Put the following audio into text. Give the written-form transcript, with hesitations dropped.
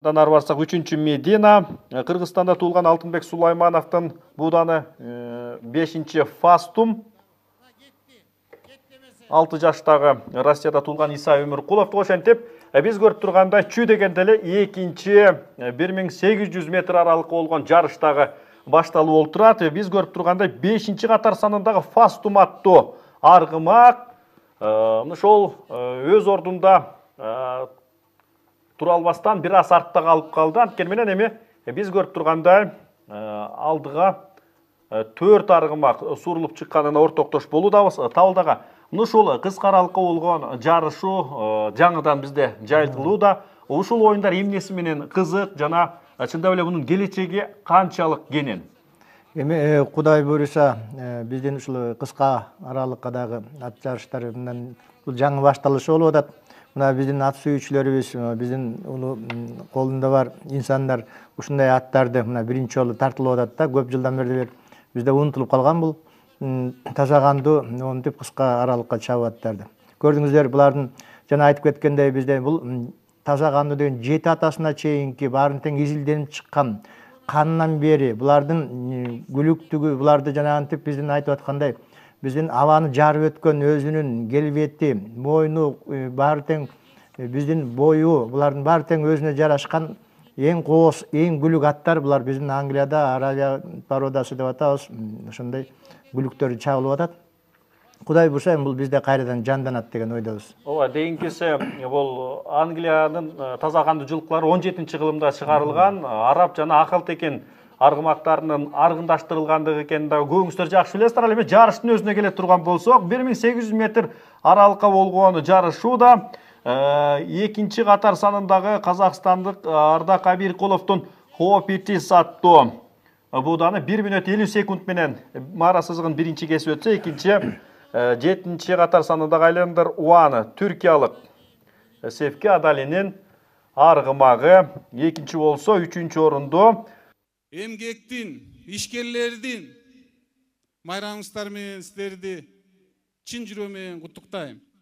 ары барсак 3-чү Медина, Кыргызстанда туулган Алтынбек Сулаймановдун буданы 5-чи Фастум, 6 жаштагы Россияда туулган Иса Өмүркулов. Ошентип, биз көрүп тургандай чү дегенде эле 2-чи 1800 метр аралыкка болгон жарыштагы башталуу болуп турат. Биз көрүп тургандай 5-чи катар санындагы Фастум аттуу аргымак ошол өз ордунда тура албастан бир аз артта калып калды. Анткени менен эми биз көрүп тургандай алдыга 4 аргымак сурулуп чыкканына ортоктош болуудабыз. Табылдага ушул кыска аралыкка болгон жарышуу жаңыдан бизде жайылтылууда. Ушул оюндар эмнеси менен кызык жана чындап эле мунун келечеги канчалык кенен? Эми Кудай буйруса, биздин ушул кыска аралыккадагы ат жарыштары менен бул жаңы башталышы болуп атат. Мына биздин ат сүйүүчүлөрүбүз, биздин колунда бар инсандар ушундай аттарды мына биринчи жолу тартылып атат да. Көп жылдан бери бизде унутулуп калган бул таза кандуу монтип кыска аралыкка чабып аттарды. Көрдүңүздөр, булардын жана айтып кеткендей бизде бул таза кандуу деген 7 атасына чейинки баарын тең изилденип чыккан канынан бери булардын күлүктүгү, буларды жанагынтип биздин айтып аткандай биздин абаны жарып өткөн өзүнүн келбети, мойну баары тең биздин бою, булардын баары тең өзүнө жарашкан эң кооз, эң күлүк аттар булар. Биздин Англияда Аравия породасы деп атабыз. Ошондой күлүктөр чабылып атат. Кудай буйруса бул бизде кайрадан жанданат деген ойдобуз. Ооба, дейинкиси бул Англиянын таза кандуу жылкылары 17-кылымда чыгарылган араб жана акыл-текен аргымактарынын аргындаштырылгандыгы экенин да көбүңүздөр жакшы билесиздер. Ал эми жарыштын өзүнө келе турган болсок, 1800 метр аралыкка болгон жарышууда 2-чи катар санындагы казакстандык Ардак Абиркуловдун Хопитис аттуу буданы 1 мүнөт 50 секунд менен мара сызыгын биринчи кесип өтсө, экинчи 7-чи катар санындагы Айлендер Уаны түркиялык Севки Адалинин аргымагы экинчи болсо, 3-чү орунду эмгектин, ишкерлердин майрамыңыздар менен сиздерди чын жүрөгүм менен куттуктайм.